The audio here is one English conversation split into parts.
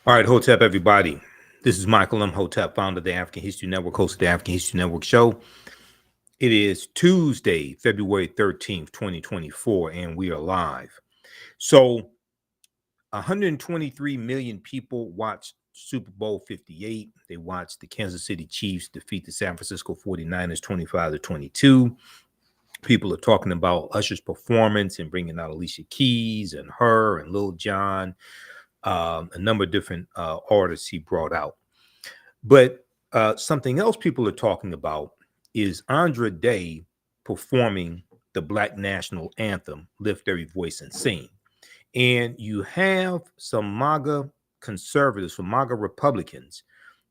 All right, Hotep, everybody. This is Michael Imhotep, founder of the African History Network, host of the African History Network show. It is Tuesday, February 13th, 2024, and we are live. So 123 million people watched Super Bowl 58. They watched the Kansas City Chiefs defeat the San Francisco 49ers 25-22. People are talking about Usher's performance and bringing out Alicia Keys and her and Lil Jon, a number of different artists he brought out. But something else people are talking about is Andra Day performing the Black National Anthem, Lift Every Voice and Sing. And you have some MAGA conservatives, some MAGA Republicans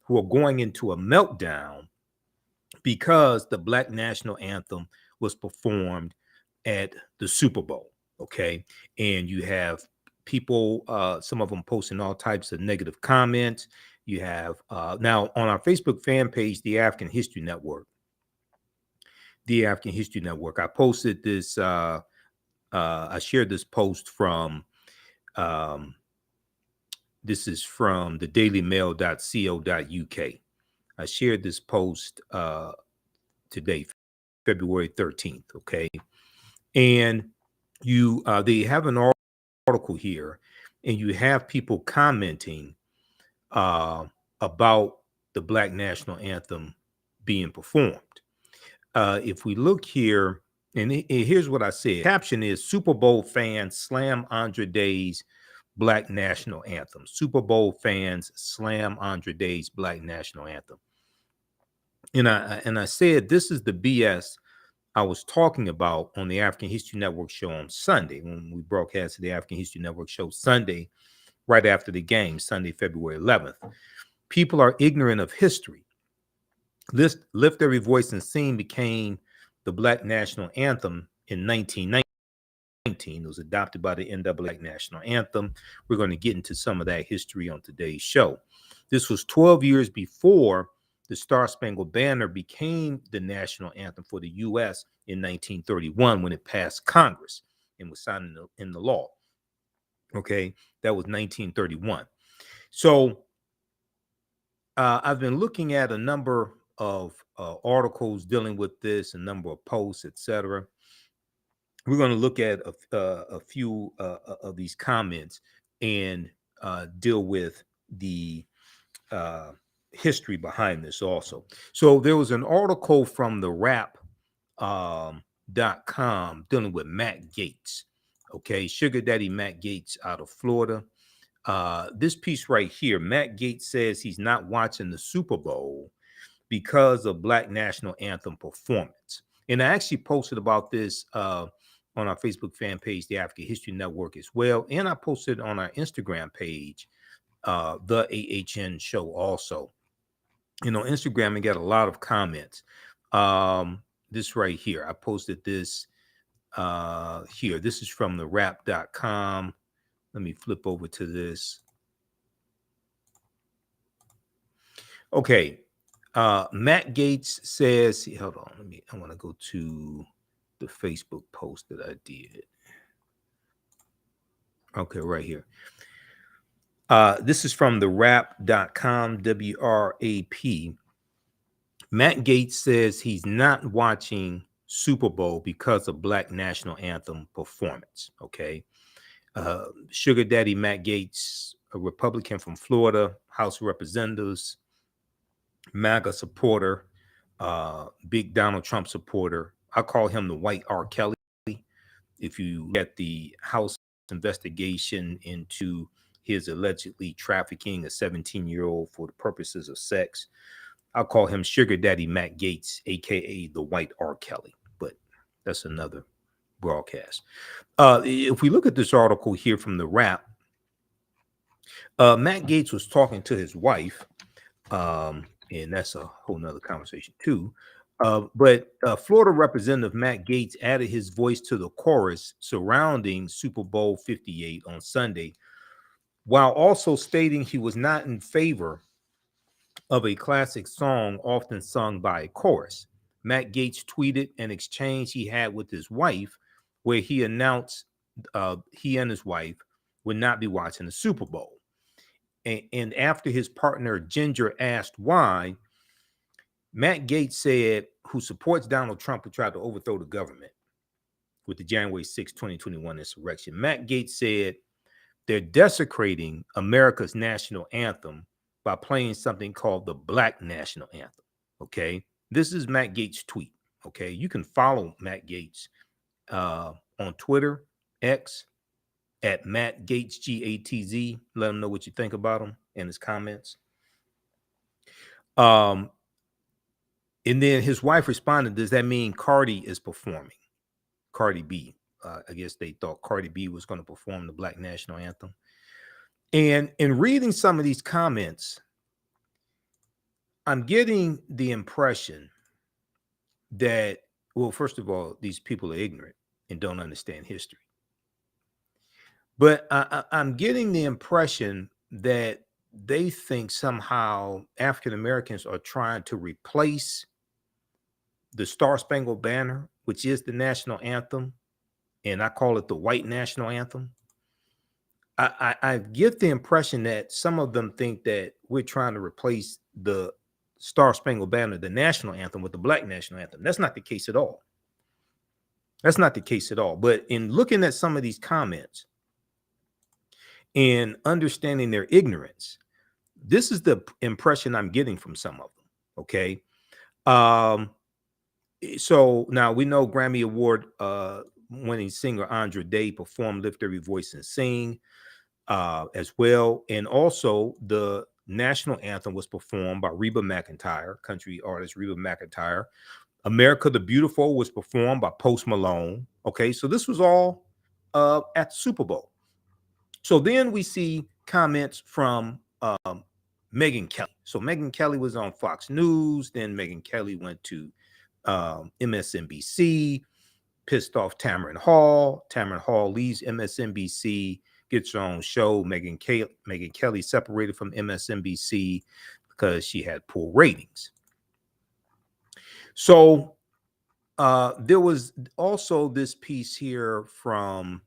who are going into a meltdown because the Black National Anthem was performed at the Super Bowl. Okay. And you have people, some of them posting all types of negative comments. You have now on our Facebook fan page, the African History Network. I posted this, I shared this post from, this is from the dailymail.co.uk. I shared this post today, February 13th. Okay. And you, they have an article here, and you have people commenting about the Black National Anthem being performed. If we look here, and here's what I said. Caption is Super Bowl fans slam Andra Day's Black National Anthem. Super Bowl fans slam Andra Day's Black National Anthem. And I said this is the BS I was talking about on the African History Network show on Sunday, when we broadcasted the African History Network show Sunday, right after the game, Sunday, February 11th. People are ignorant of history. Lift Every Voice and Sing became the Black National Anthem in 1919. It was adopted by the NAACP National Anthem. We're going to get into some of that history on today's show. This was 12 years before the Star Spangled Banner became the national anthem for the U.S. in 1931 when it passed Congress and was signed in the law. Okay, that was 1931. So I've been looking at a number of articles dealing with this, a number of posts, etc. We're going to look at a few of these comments and deal with the history behind this also. So there was an article from the rap.com dealing with Matt Gaetz. Okay, Sugar Daddy Matt Gaetz out of Florida. This piece right here, Matt Gaetz says he's not watching the Super Bowl because of Black National Anthem performance. And I actually posted about this on our Facebook fan page, the African History Network, as well. And I posted on our Instagram page, the AHN show also. You know, Instagram and got a lot of comments. This right here, I posted this here. This is from the rap.com. Let me flip over to this. Okay. Matt Gaetz says, hold on, I want to go to the Facebook post that I did. Okay, right here. This is from the rap.com, WRAP. Matt Gaetz says he's not watching Super Bowl because of Black National Anthem performance. Okay. Sugar Daddy Matt Gaetz, a Republican from Florida, House of Representatives, MAGA supporter, big Donald Trump supporter. I call him the white R. Kelly. If you get the House investigation into his allegedly trafficking a 17-year-old for the purposes of sex, I'll call him Sugar Daddy Matt Gaetz, aka the white R. Kelly. But that's another broadcast. If we look at this article here from the Wrap, Matt Gaetz was talking to his wife, and that's a whole nother conversation too. But Florida Representative Matt Gaetz added his voice to the chorus surrounding Super Bowl 58 on Sunday, while also stating he was not in favor of a classic song often sung by a chorus. Matt Gaetz tweeted an exchange he had with his wife where he announced he and his wife would not be watching the Super Bowl. And after his partner Ginger asked why, Matt Gaetz said, who supports Donald Trump, who tried to overthrow the government with the January 6, 2021 insurrection. Matt Gaetz said they're desecrating America's national anthem by playing something called the Black National Anthem. Okay. This is Matt Gaetz' tweet. Okay. You can follow Matt Gaetz on Twitter, X, at Matt Gaetz, GATZ. Let him know what you think about him in his comments. And then his wife responded, does that mean Cardi is performing? Cardi B. I guess they thought Cardi B was going to perform the Black National Anthem. And in reading some of these comments, I'm getting the impression that, well, first of all, these people are ignorant and don't understand history. But I'm getting the impression that they think somehow African Americans are trying to replace the Star Spangled Banner, which is the national anthem, and I call it the white national anthem. I get the impression that some of them think that we're trying to replace the Star Spangled Banner, the national anthem, with the Black national anthem. That's not the case at all. That's not the case at all. But in looking at some of these comments and understanding their ignorance, this is the impression I'm getting from some of them. Okay. So now we know Grammy Award winning singer Andra Day performed Lift Every Voice and Sing as well. And also the national anthem was performed by Reba McEntire, country artist Reba McEntire. America the Beautiful was performed by Post Malone. Okay, so this was all at the Super Bowl. So then we see comments from Megyn Kelly. So Megyn Kelly was on Fox News. Then Megyn Kelly went to MSNBC, pissed off Tamron Hall. Tamron Hall leaves MSNBC, gets her own show. Megyn Kelly separated from MSNBC because she had poor ratings. So there was also this piece here from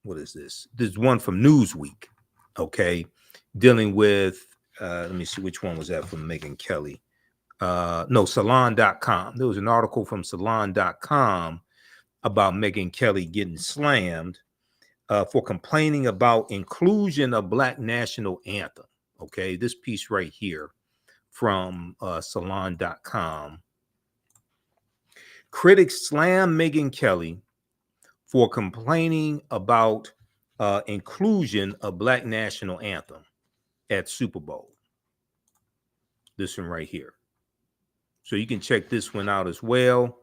what is this? There's one from Newsweek, okay, dealing with let me see, which one was that from Megyn Kelly? No, Salon.com. There was an article from Salon.com about Megyn Kelly getting slammed for complaining about inclusion of Black national anthem. Okay, this piece right here from Salon.com. Critics slam Megyn Kelly for complaining about inclusion of Black national anthem at Super Bowl. This one right here. So you can check this one out as well.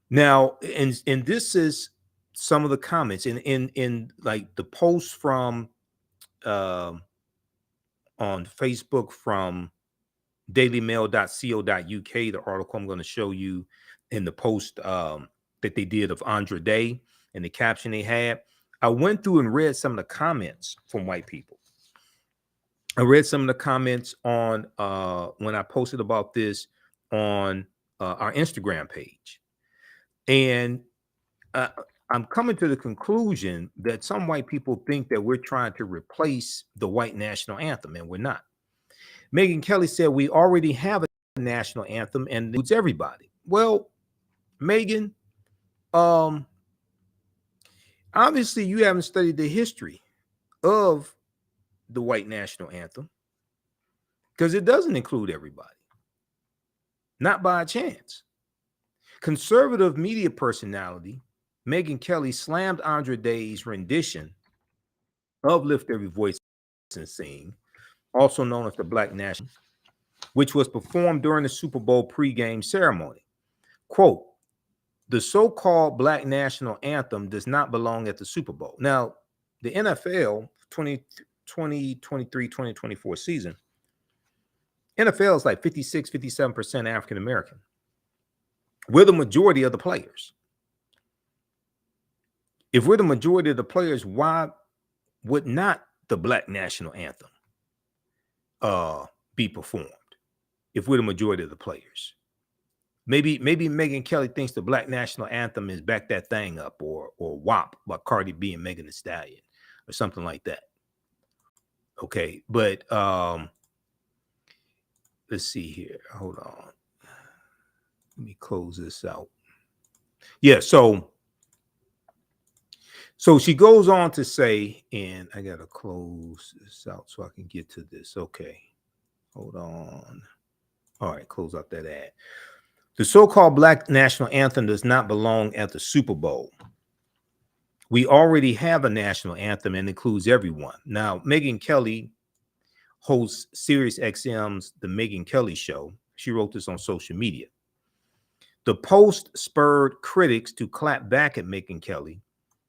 Now, and this is some of the comments in like the post from on Facebook from dailymail.co.uk, the article I'm going to show you in the post that they did of Andra Day and the caption they had. I went through and read some of the comments from white people. I read some of the comments on when I posted about this on our Instagram page. And I'm coming to the conclusion that some white people think that we're trying to replace the white national anthem, and we're not. Megyn Kelly said we already have a national anthem and it includes everybody. Well, Megyn, obviously you haven't studied the history of the white national anthem because it doesn't include everybody. Not by a chance. Conservative media personality Megyn Kelly slammed Andra Day's rendition of Lift Every Voice and Sing, also known as the Black National, which was performed during the Super Bowl pregame ceremony. Quote, the so-called Black National Anthem does not belong at the Super Bowl. Now, the NFL 2023-2024 season, NFL is like 56, 57% African-American. We're the majority of the players. If we're the majority of the players, why would not the Black National Anthem be performed if we're the majority of the players? Maybe Megyn Kelly thinks the Black National Anthem is Back That Thing Up or WAP by Cardi B and Megan Thee Stallion or something like that. Okay, but let's see here. Hold on. Let me close this out. Yeah, so she goes on to say, and I gotta close this out so I can get to this. Okay, hold on. All right, close out that ad. The so-called Black national anthem does not belong at the Super Bowl. We already have a national anthem and includes everyone. Now, Megyn Kelly hosts Sirius XM's The Megyn Kelly Show. She wrote this on social media. The post spurred critics to clap back at Megyn Kelly,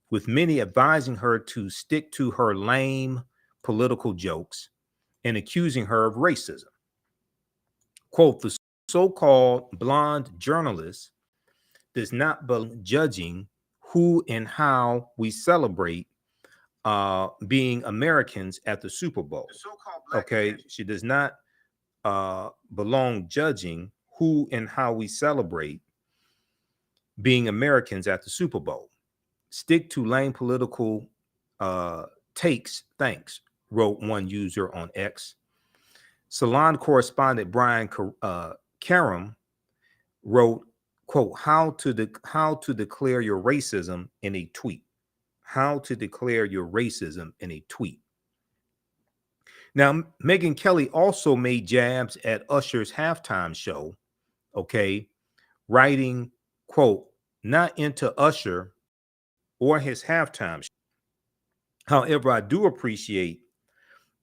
with many advising her to stick to her lame political jokes and accusing her of racism. Quote, the so-called blonde journalist does not belong judging who and how we celebrate being Americans at the Super Bowl. Okay, she does not belong judging who and how we celebrate being Americans at the Super Bowl. Stick to lame political takes, thanks, wrote one user on X. Salon correspondent Brian Karam wrote, quote, how to declare your racism in a tweet. How to declare your racism in a tweet. Now, Megyn Kelly also made jabs at Usher's halftime show, okay, writing, quote, not into Usher or his halftime show. However, I do appreciate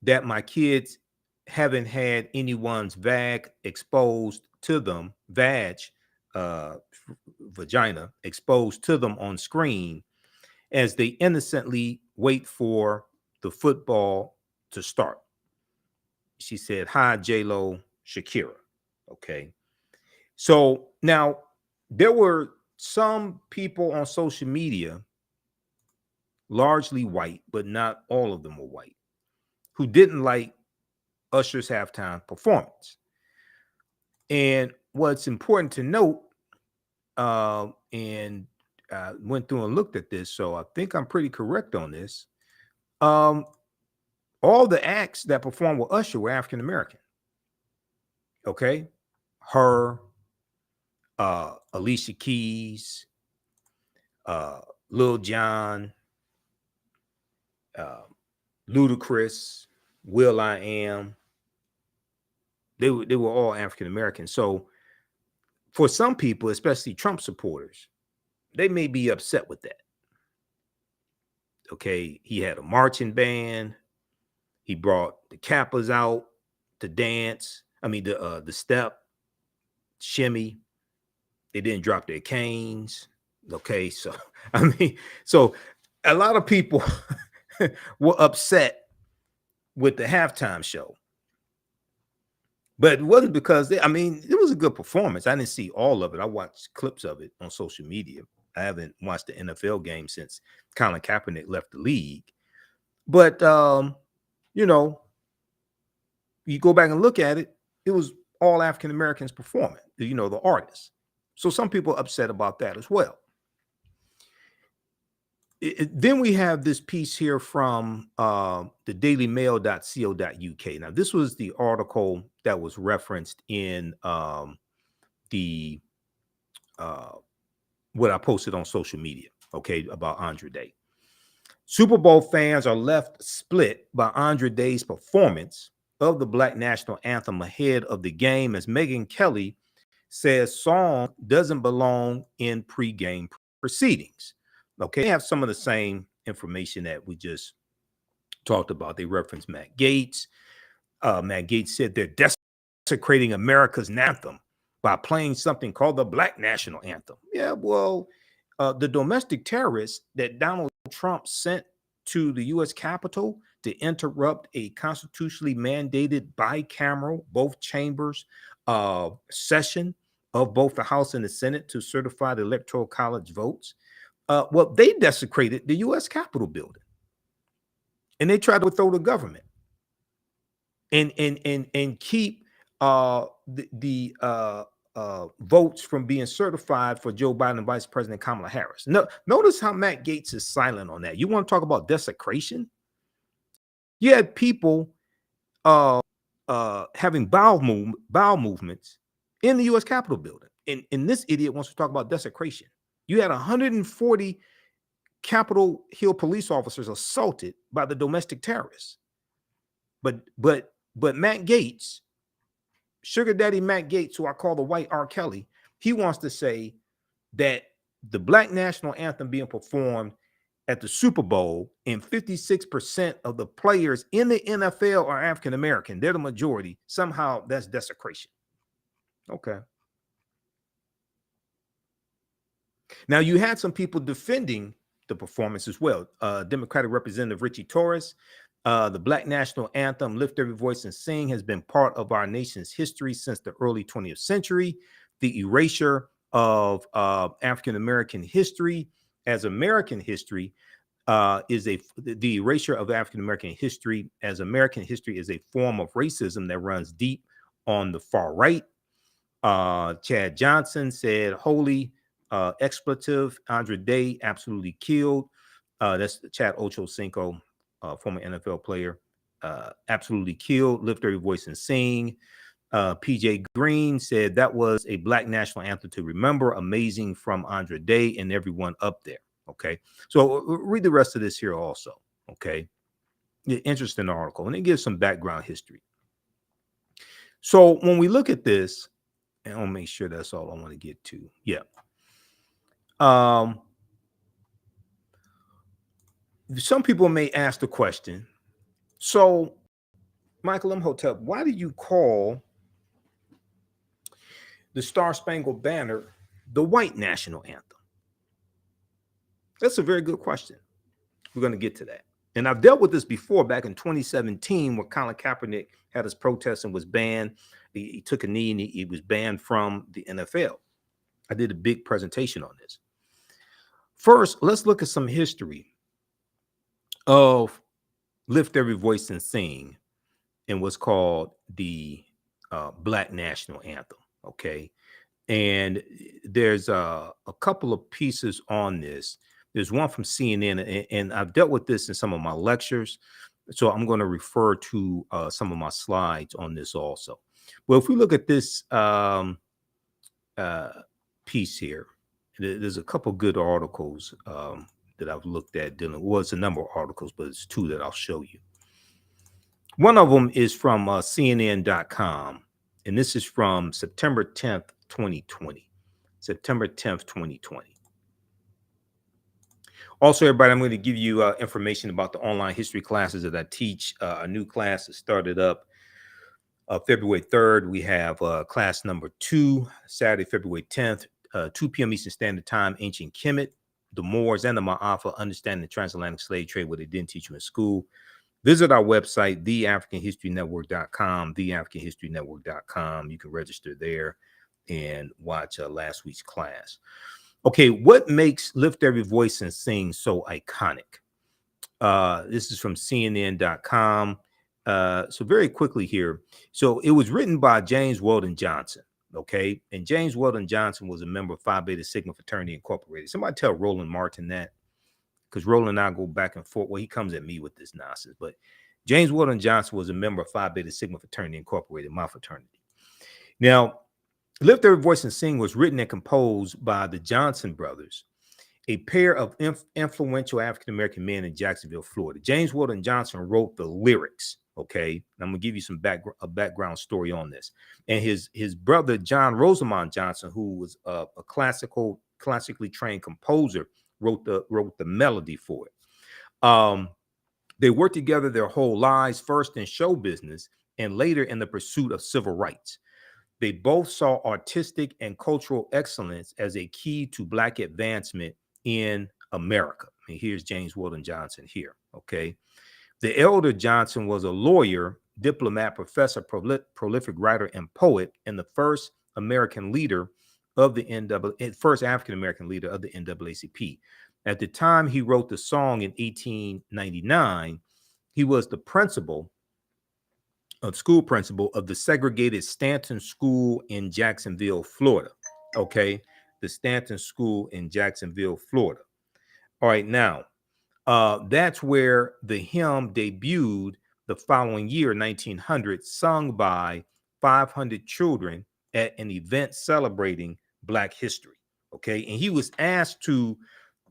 that my kids haven't had anyone's vagina exposed to them on screen as they innocently wait for the football to start. She said, hi, J-Lo, Shakira. Okay. So now there were some people on social media, largely white, but not all of them were white, who didn't like Usher's halftime performance. And what's important to note, and went through and looked at this, so I think I'm pretty correct on this. All the acts that performed with Usher were African American. Okay, her, Alicia Keys, Lil Jon, Ludacris, Will I Am. They were all African American. So for some people, especially Trump supporters, they may be upset with that. Okay, he had a marching band. He brought the Kappas out to dance. I mean, the step, shimmy. They didn't drop their canes. Okay, so I mean, so a lot of people were upset with the halftime show. But it wasn't because it was a good performance. I didn't see all of it. I watched clips of it on social media. I haven't watched the NFL game since Colin Kaepernick left the league. But you know, you go back and look at it, it was all African Americans performing, you know, the artists. So some people are upset about that as well. Then we have this piece here from the dailymail.co.uk. Now, this was the article that was referenced in the what I posted on social media, okay, about Andre Day. Super Bowl fans are left split by Andre Day's performance of the Black National Anthem ahead of the game, as Megyn Kelly says song doesn't belong in pregame proceedings. Okay, they have some of the same information that we just talked about. They referenced Matt Gaetz. Matt Gaetz said they're desecrating America's anthem by playing something called the Black National Anthem. Yeah, well, the domestic terrorists that Donald Trump sent to the U.S. Capitol to interrupt a constitutionally mandated bicameral, both chambers session of both the House and the Senate to certify the Electoral College votes. Well, they desecrated the U.S. Capitol building, and they tried to overthrow the government and keep the votes from being certified for Joe Biden and Vice President Kamala Harris. No, notice how Matt Gaetz is silent on that. You want to talk about desecration? You had people having bowel movements in the U.S. Capitol building. And this idiot wants to talk about desecration. You had 140 Capitol Hill police officers assaulted by the domestic terrorists. But Matt Gaetz, Sugar Daddy Matt Gaetz, who I call the white R. Kelly, he wants to say that the Black national anthem being performed at the Super Bowl and 56% of the players in the NFL are African American, they're the majority, somehow that's desecration. Okay. Now, you had some people defending the performance as well. Democratic Representative Richie Torres, the Black national anthem, Lift Every Voice and Sing, has been part of our nation's history since the early 20th century. The erasure of African American history as American history the erasure of African American history as American history is a form of racism that runs deep on the far right. Chad Johnson said, holy expletive, Andre Day absolutely killed. That's Chad Ochocinco, former NFL player, absolutely killed. Lift Every Voice and Sing. PJ Green said that was a Black national anthem to remember. Amazing from Andre Day and everyone up there. Okay, so read the rest of this here also. Okay, interesting article, and it gives some background history. So when we look at this, and I'll make sure that's all I want to get to. Yeah. Some people may ask the question, so Michael Imhotep, why do you call the Star Spangled Banner the white national anthem? That's a very good question. We're going to get to that. And I've dealt with this before back in 2017 where Colin Kaepernick had his protest and was banned. He took a knee and he was banned from the NFL. I did a big presentation on this. First, let's look at some history of Lift Every Voice and Sing and what's called the Black National Anthem. Okay. And there's a couple of pieces on this. There's one from CNN, and I've dealt with this in some of my lectures. So I'm going to refer to some of my slides on this also. Well, if we look at this piece here, there's a couple good articles that I've looked at dealing. Well, it's a number of articles, but it's two that I'll show you. One of them is from CNN.com, and this is from September 10th, 2020. September 10th, 2020. Also, everybody, I'm going to give you information about the online history classes that I teach. A new class that started up February 3rd. We have class number 2, Saturday, February 10th, 2 p.m. Eastern Standard Time, Ancient Kemet, the Moors, and the Ma'afa, Understanding the Transatlantic Slave Trade, what they didn't teach you in school. Visit our website, theafricanhistorynetwork.com, theafricanhistorynetwork.com. You can register there and watch last week's class. Okay, what makes Lift Every Voice and Sing so iconic? This is from CNN.com. So very quickly here. So it was written by James Weldon Johnson, okay? And James Weldon Johnson was a member of Phi Beta Sigma Fraternity Incorporated. Somebody tell Roland Martin that, because Roland and I go back and forth. Well, he comes at me with this nonsense, but James Weldon Johnson was a member of Phi Beta Sigma Fraternity Incorporated, my fraternity. Now, Lift Every Voice and Sing was written and composed by the Johnson brothers, a pair of influential African-American men in Jacksonville, Florida. James Weldon Johnson wrote the lyrics, okay? And I'm going to give you some background story on this. And his brother, John Rosamond Johnson, who was a classically trained composer, wrote the melody for it. They worked together their whole lives, first in show business and later in the pursuit of civil rights. They both saw artistic and cultural excellence as a key to Black advancement in America. And here's James Weldon Johnson here, okay? The elder Johnson was a lawyer, diplomat, professor, prolific writer, and poet, and the first American leader of the first African-American leader of the NAACP. At the time he wrote the song in 1899, he was the school principal of the segregated Stanton School in Jacksonville, Florida. Okay, the Stanton School in Jacksonville, Florida. All right, now that's where the hymn debuted the following year, 1900, sung by 500 children at an event celebrating Black history. Okay, and he was asked to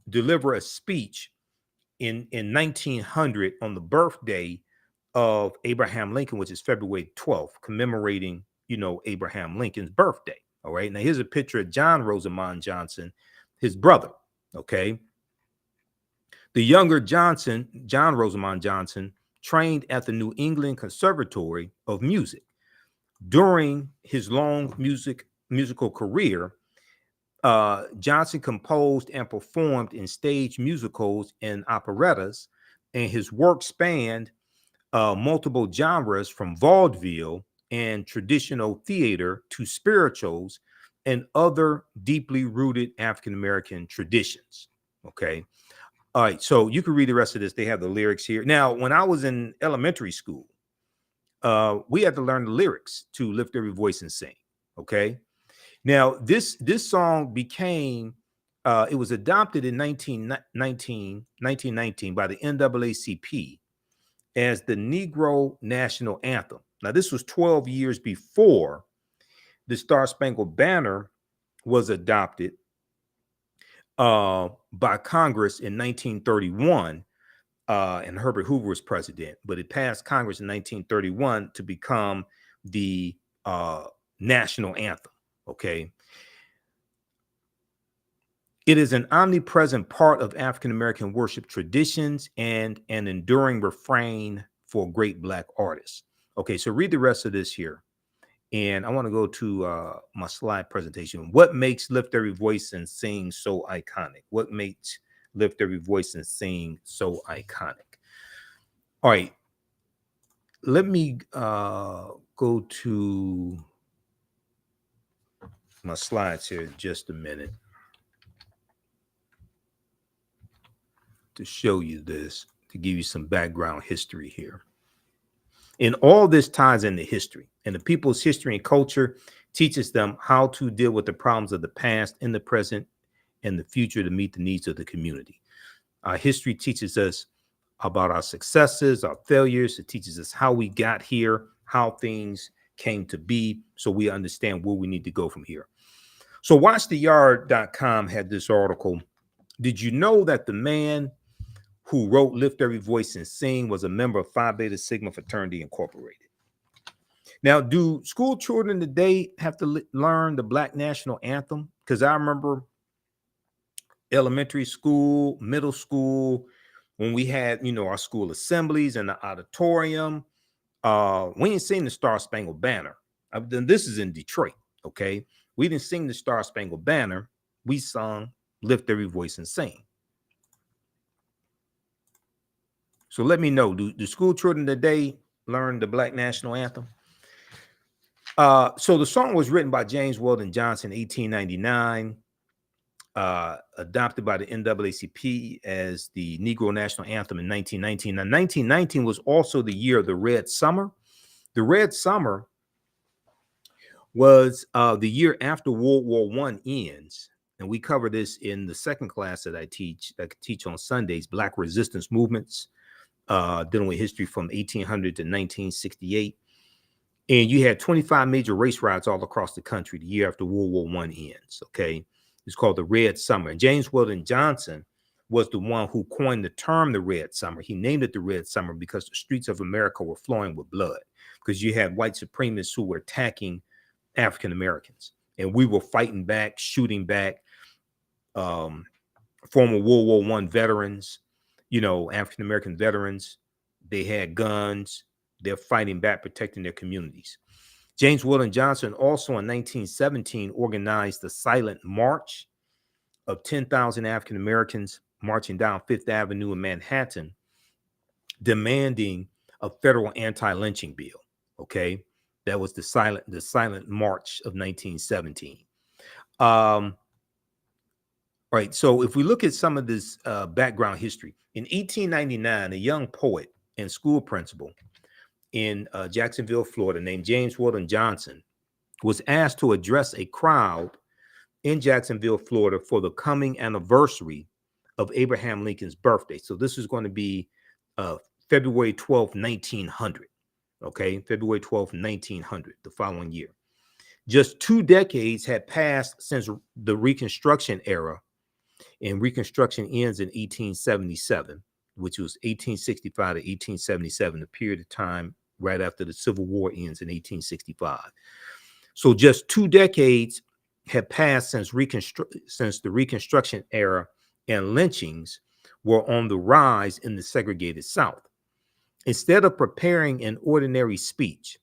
deliver a speech in 1900 on the birthday of Abraham Lincoln, which is February 12th, commemorating, Abraham Lincoln's birthday. All right. Now here's a picture of John Rosamond Johnson, his brother. Okay. The younger Johnson, John Rosamond Johnson, trained at the New England Conservatory of Music. During his long musical career, Johnson composed and performed in stage musicals and operettas, and his work spanned multiple genres from vaudeville and traditional theater to spirituals and other deeply rooted African-American traditions. Okay. All right. So you can read the rest of this. They have the lyrics here. Now, when I was in elementary school, we had to learn the lyrics to Lift Every Voice and Sing. Okay. Now, this song became, it was adopted in 1919 by the NAACP as the Negro National Anthem. Now, this was 12 years before the Star Spangled Banner was adopted by Congress in 1931, and Herbert Hoover was president, but it passed Congress in 1931 to become the national anthem. Okay. It is an omnipresent part of African-American worship traditions and an enduring refrain for great Black artists. Okay, so read the rest of this here. And I want to go to my slide presentation. What makes Lift Every Voice and Sing so iconic? What makes Lift Every Voice and Sing so iconic? All right, let me go to my slides here in just a minute to show you this, to give you some background history here. And all this ties into history, and the people's history and culture teaches them how to deal with the problems of the past, in the present, and the future to meet the needs of the community. Our history teaches us about our successes, our failures. It teaches us how we got here, how things came to be, so we understand where we need to go from here. So WatchTheYard.com had this article. Did you know that the man who wrote Lift Every Voice and Sing was a member of Phi Beta Sigma Fraternity Incorporated? Now, do school children today have to learn the Black National Anthem? Because I remember elementary school, middle school, when we had, our school assemblies in the auditorium, we didn't sing the Star Spangled Banner. This is in Detroit, okay? We didn't sing the Star Spangled Banner. We sung Lift Every Voice and Sing. So let me know, do school children today learn the Black National Anthem? So the song was written by James Weldon Johnson in 1899, adopted by the NAACP as the Negro National Anthem in 1919. Now, 1919 was also the year of the Red Summer. The Red Summer was the year after World War I ends. And we cover this in the second class that I teach on Sundays, Black Resistance Movements, dealing with history from 1800 to 1968. And you had 25 major race riots all across the country the year after World War I ends, okay? It's called the Red Summer. And James Weldon Johnson was the one who coined the term the Red Summer. He named it the Red Summer because the streets of America were flowing with blood, because you had white supremacists who were attacking African Americans. And we were fighting back, shooting back. Former World War I veterans, African American veterans, they had guns. They're fighting back, protecting their communities. James Weldon Johnson also in 1917 organized the Silent March of 10,000 African Americans marching down Fifth Avenue in Manhattan, demanding a federal anti-lynching bill. Okay, that was the Silent March of 1917. Right. So if we look at some of this background history, in 1899, a young poet and school principal in Jacksonville, Florida, named James Weldon Johnson, was asked to address a crowd in Jacksonville, Florida, for the coming anniversary of Abraham Lincoln's birthday. So this is going to be February 12th, 1900. Okay, February 12th, 1900, the following year. Just 2 decades had passed since the Reconstruction era, and Reconstruction ends in 1877, which was 1865 to 1877, a period of time right after the Civil War ends in 1865. So just 2 decades had passed since the Reconstruction era, and lynchings were on the rise in the segregated South. Instead of preparing an ordinary speech,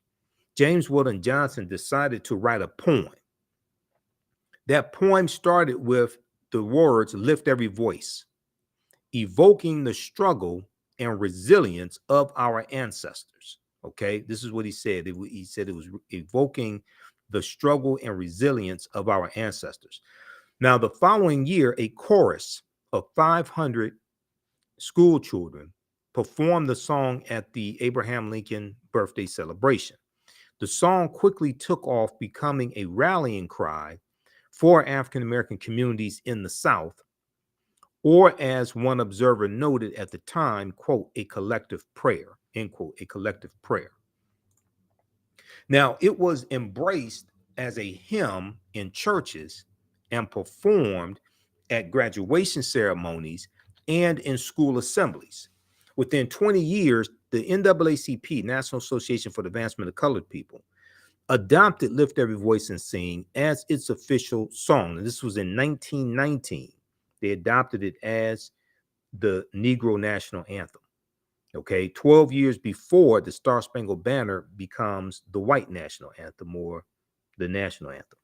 James Weldon Johnson decided to write a poem. That poem started with the words, "Lift every voice," evoking the struggle and resilience of our ancestors. Okay, this is what he said. He said it was evoking the struggle and resilience of our ancestors. Now, the following year, a chorus of 500 school children performed the song at the Abraham Lincoln birthday celebration. The song quickly took off, becoming a rallying cry for African American communities in the South, or as one observer noted at the time, quote, "a collective prayer," end quote, a collective prayer. Now, it was embraced as a hymn in churches and performed at graduation ceremonies and in school assemblies. Within 20 years, the NAACP, National Association for the Advancement of Colored People, adopted "Lift Every Voice and Sing" as its official song. And this was in 1919. They adopted it as the Negro National Anthem. Okay, 12 years before the Star Spangled Banner becomes the white national anthem, or the national anthem.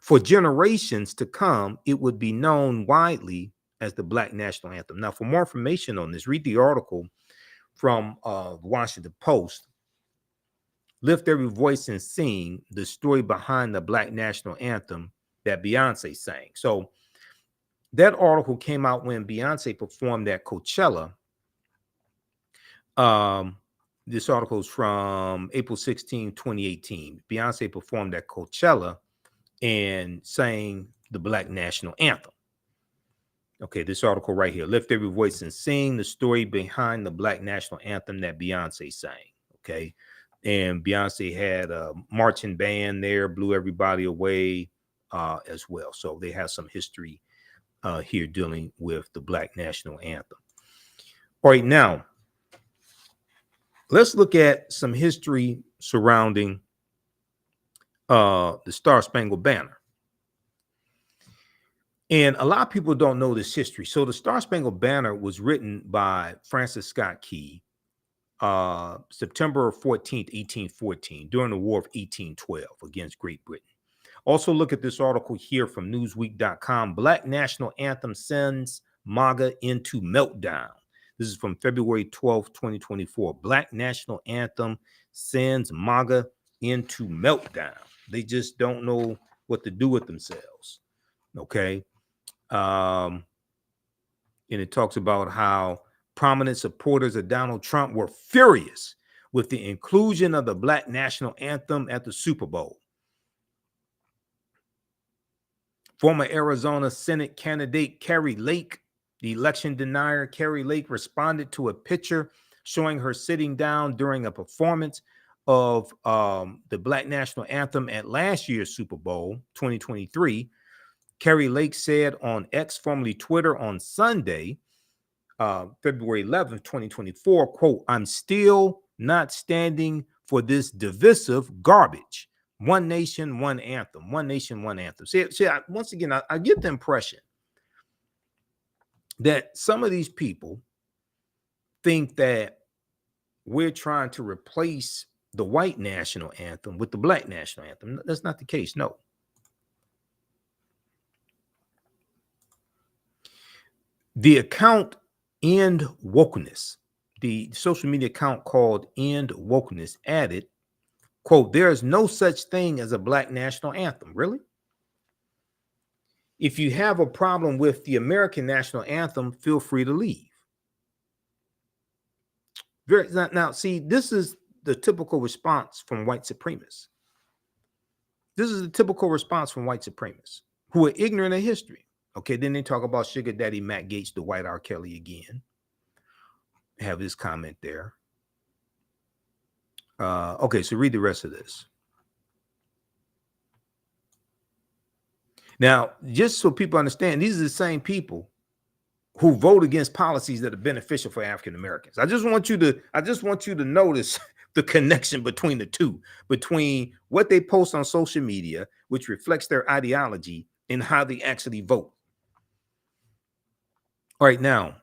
For generations to come, it would be known widely as the Black National Anthem. Now, for more information on this, read the article from the Washington Post, "Lift Every Voice and Sing: The Story Behind the Black National Anthem that Beyonce Sang." So that article came out when Beyonce performed at Coachella. This article is from April 16, 2018. Beyonce performed at Coachella and sang the Black National Anthem. Okay, this article right here, "Lift Every Voice and Sing: The Story Behind the Black National Anthem that Beyonce Sang." Okay, and Beyonce had a marching band there, blew everybody away as well. So they have some history here dealing with the Black National Anthem. All right, now let's look at some history surrounding the Star Spangled Banner. And a lot of people don't know this history. So the Star Spangled Banner was written by Francis Scott Key September 14th, 1814, during the War of 1812 against Great Britain. Also, look at this article here from Newsweek.com. "Black National Anthem Sends MAGA into Meltdown." This is from February 12th, 2024. Black National Anthem sends MAGA into meltdown. They just don't know what to do with themselves. Okay. And it talks about how prominent supporters of Donald Trump were furious with the inclusion of the Black National Anthem at the Super Bowl. Former Arizona Senate candidate Carrie Lake, the election denier Carrie Lake, responded to a picture showing her sitting down during a performance of the Black National Anthem at last year's Super Bowl 2023. Carrie Lake said on X, formerly Twitter, on Sunday, February 11th, 2024, quote, "I'm still not standing for this divisive garbage. One nation, one anthem. One nation, one anthem." Once again, I get the impression that some of these people think that we're trying to replace the white national anthem with the Black national anthem. That's not the case. No. The account End Wokeness, the social media account called End Wokeness, added, quote, "There is no such thing as a Black national anthem." Really? If you have a problem with the American national anthem, feel free to leave. Now, see, this is the typical response from white supremacists. This is the typical response from white supremacists who are ignorant of history. Okay, then they talk about Sugar Daddy Matt Gaetz, the white R. Kelly again. have his comment there. Okay, so read the rest of this. Now, just so people understand, these are the same people who vote against policies that are beneficial for African Americans. I just want you to notice the connection between the two, between what they post on social media, which reflects their ideology, and how they actually vote. All right, now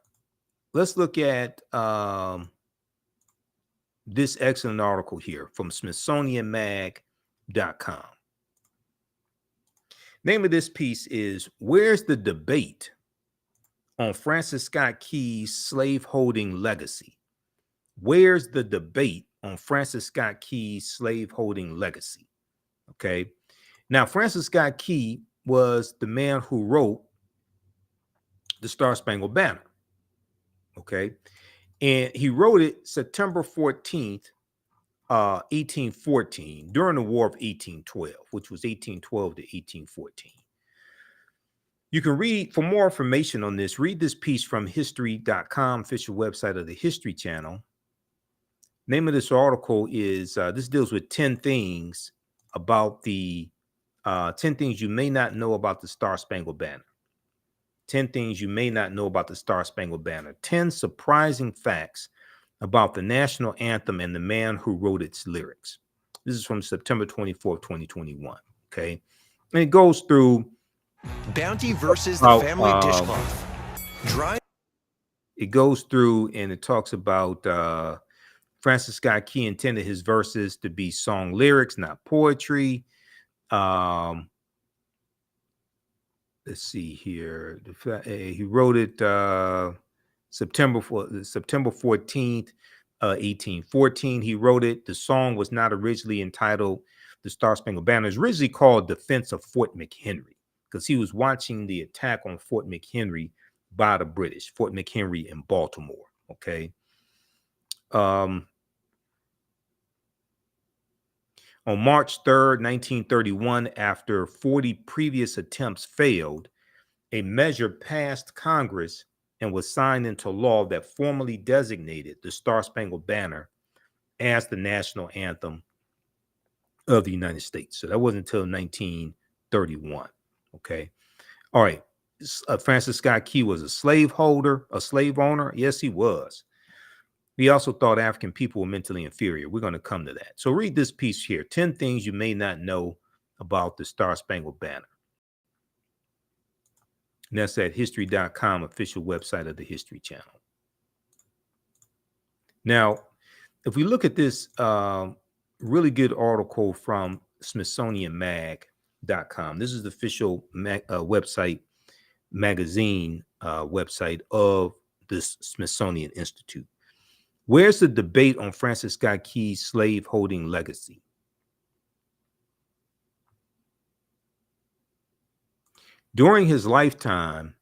let's look at this excellent article here from SmithsonianMag.com. Name of this piece is "Where's the Debate on Francis Scott Key's Slaveholding Legacy?" Where's the debate on Francis Scott Key's slaveholding legacy? Okay. Now, Francis Scott Key was the man who wrote the Star Spangled Banner. Okay. And he wrote it September 14th, 1814, during the War of 1812, which was 1812 to 1814. You can read, for more information on this, read this piece from history.com, official website of the History Channel. Name of this article is, this deals with 10 things about the, 10 things you may not know about the Star Spangled Banner. 10 things you may not know about the Star Spangled Banner. 10 surprising facts about the national anthem and the man who wrote its lyrics. This is from September 24th, 2021. Okay. And it goes through Bounty versus the family dishcloth. It goes through and it talks about Francis Scott Key intended his verses to be song lyrics, not poetry. Let's see here. He wrote it September 14th, 1814. He wrote it. The song was not originally entitled "The Star Spangled Banner." It was originally called "Defense of Fort McHenry," because he was watching the attack on Fort McHenry by the British, Fort McHenry in Baltimore. Okay. On March 3rd, 1931, after 40 previous attempts failed, a measure passed Congress and was signed into law that formally designated the Star Spangled Banner as the national anthem of the United States. So that wasn't until 1931. Okay. All right. Francis Scott Key was a slave owner. Yes, he was. He also thought African people were mentally inferior. We're going to come to that. So read this piece here, 10 things you may not know about the Star Spangled Banner. And that's at history.com, official website of the History Channel. Now, if we look at this really good article from SmithsonianMag.com, this is the official magazine website of this Smithsonian Institute. Where's the debate on Francis Scott Key's slaveholding legacy? During his lifetime,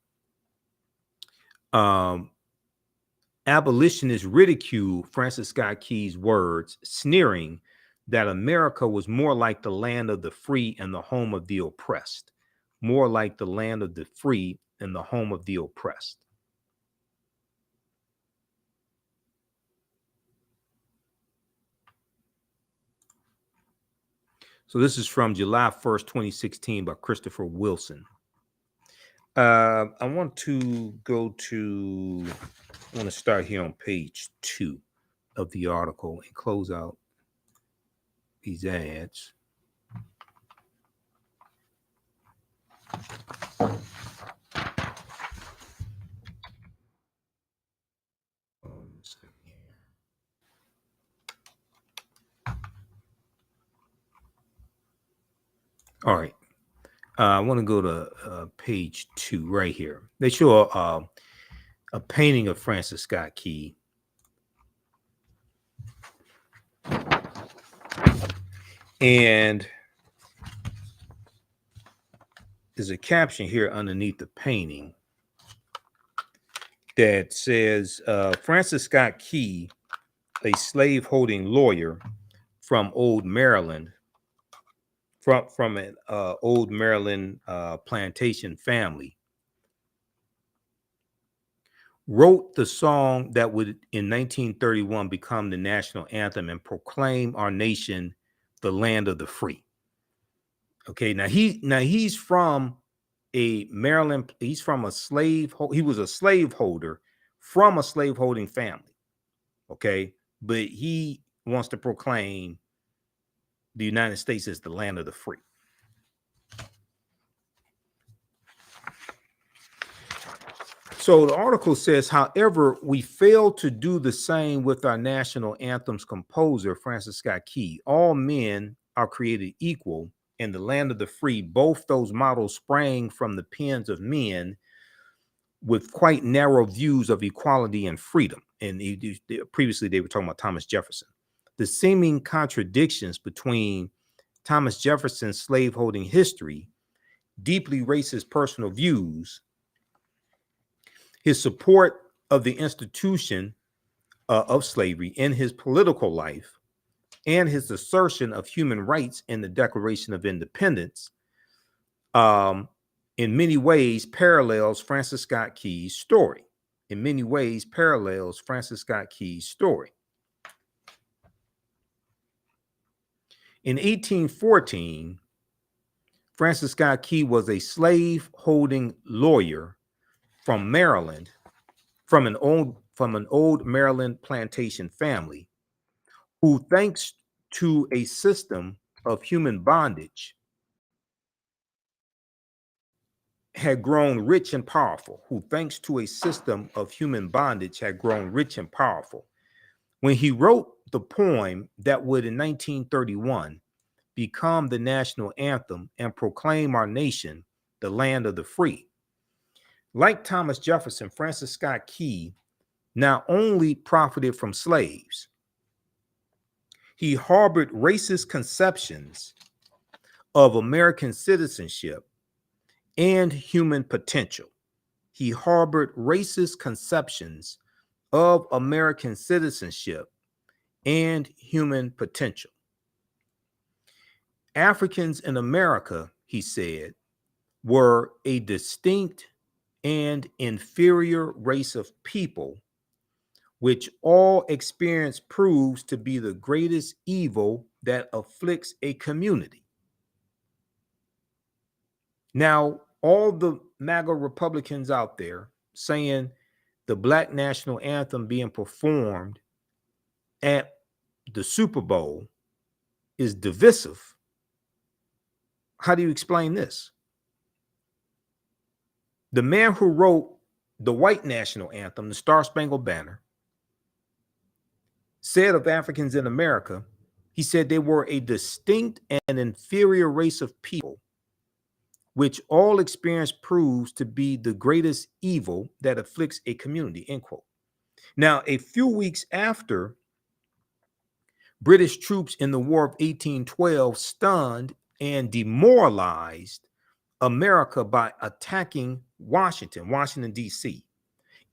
abolitionists ridiculed Francis Scott Key's words, sneering that America was more like the land of the free and the home of the oppressed. More like the land of the free and the home of the oppressed. So this is from July 1st, 2016 by Christopher Wilson. I want to start here on page 2 of the article and close out these ads. All right. I want to go to page 2 right here. They show a painting of Francis Scott Key. And there's a caption here underneath the painting that says, Francis Scott Key, a slave-holding lawyer from Old Maryland, from an Old Maryland plantation family, wrote the song that would in 1931 become the national anthem and proclaim our nation the land of the free. Okay, now he's from a Maryland, he's from a he was a slaveholder from a slaveholding family. Okay, but he wants to proclaim the United States as the land of the free. So the article says, however, we failed to do the same with our national anthem's composer, Francis Scott Key. All men are created equal in the land of the free. Both those models sprang from the pens of men with quite narrow views of equality and freedom. And previously they were talking about Thomas Jefferson. The seeming contradictions between Thomas Jefferson's slaveholding history, deeply racist personal views, his support of the institution of slavery in his political life, and his assertion of human rights in the Declaration of Independence, in many ways parallels Francis Scott Key's story. In many ways parallels Francis Scott Key's story. In 1814, Francis Scott Key was a slave-holding lawyer from Maryland, from an old Maryland plantation family, who, thanks to a system of human bondage, had grown rich and powerful. Who, thanks to a system of human bondage, had grown rich and powerful. When he wrote the poem that would, in 1931, become the national anthem and proclaim our nation the land of the free. Like Thomas Jefferson, Francis Scott Key not only profited from slaves, he harbored racist conceptions of American citizenship and human potential. He harbored racist conceptions of American citizenship and human potential. Africans in America, he said, were a distinct and inferior race of people, which all experience proves to be the greatest evil that afflicts a community. Now, all the MAGA Republicans out there saying the Black national anthem being performed at the Super Bowl is divisive. How do you explain this? The man who wrote the white national anthem, the Star Spangled Banner, said of Africans in America, he said they were a distinct and inferior race of people, which all experience proves to be the greatest evil that afflicts a community, end quote. Now, a few weeks after British troops in the War of 1812 stunned and demoralized America by attacking Washington, D.C.,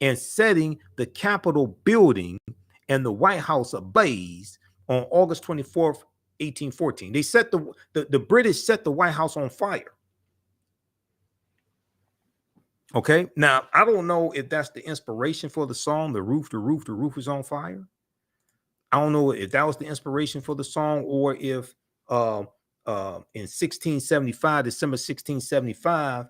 and setting the Capitol building and the White House ablaze on August 24th, 1814. They set the British set the White House on fire. Okay, now I don't know if that's the inspiration for the song, the roof is on fire. I don't know if that was the inspiration for the song, or if in 1675, December 1675,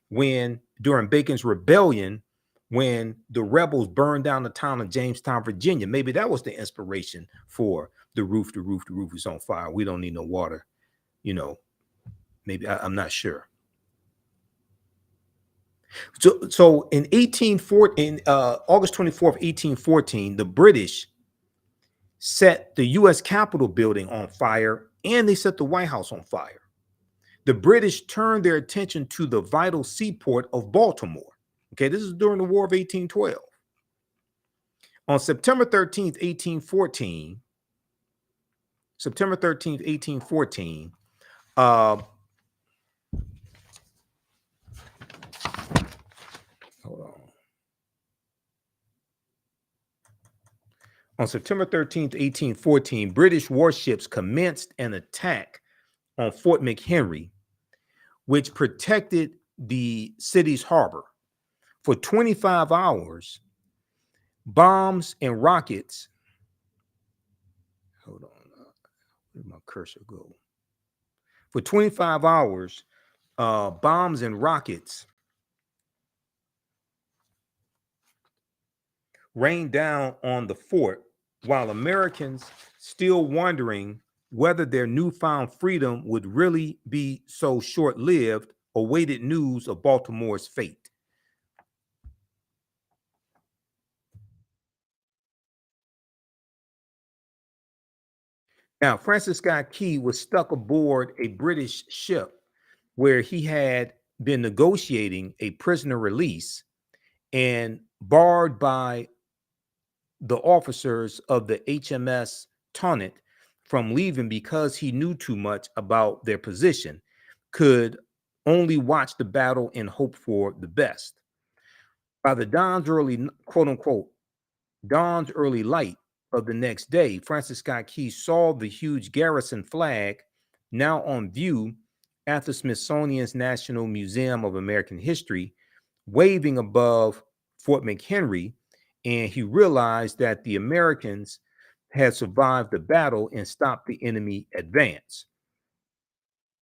when during Bacon's Rebellion, when the rebels burned down the town of Jamestown, Virginia, maybe that was the inspiration for the roof is on fire. We don't need no water, you know. Maybe I'm not sure. So in August 24th, 1814, the British set the U.S. Capitol building on fire, and they set the White House on fire. The British turned their attention to the vital seaport of Baltimore. Okay, this is during the War of 1812. On September 13th, 1814, hold on. On September 13th, 1814, British warships commenced an attack on Fort McHenry, which protected the city's harbor. For 25 hours, bombs and rockets. Hold on. Where'd my cursor go? For 25 hours, bombs and rockets rained down on the fort, while Americans still wondering whether their newfound freedom would really be so short-lived, awaited news of Baltimore's fate. Now, Francis Scott Key was stuck aboard a British ship where he had been negotiating a prisoner release and barred by the officers of the HMS Tonnant from leaving because he knew too much about their position, could only watch the battle and hope for the best. By the dawn's early, quote unquote, dawn's early light of the next day, Francis Scott Key saw the huge garrison flag now on view at the Smithsonian's National Museum of American History, waving above Fort McHenry, and he realized that the Americans had survived the battle and stopped the enemy advance.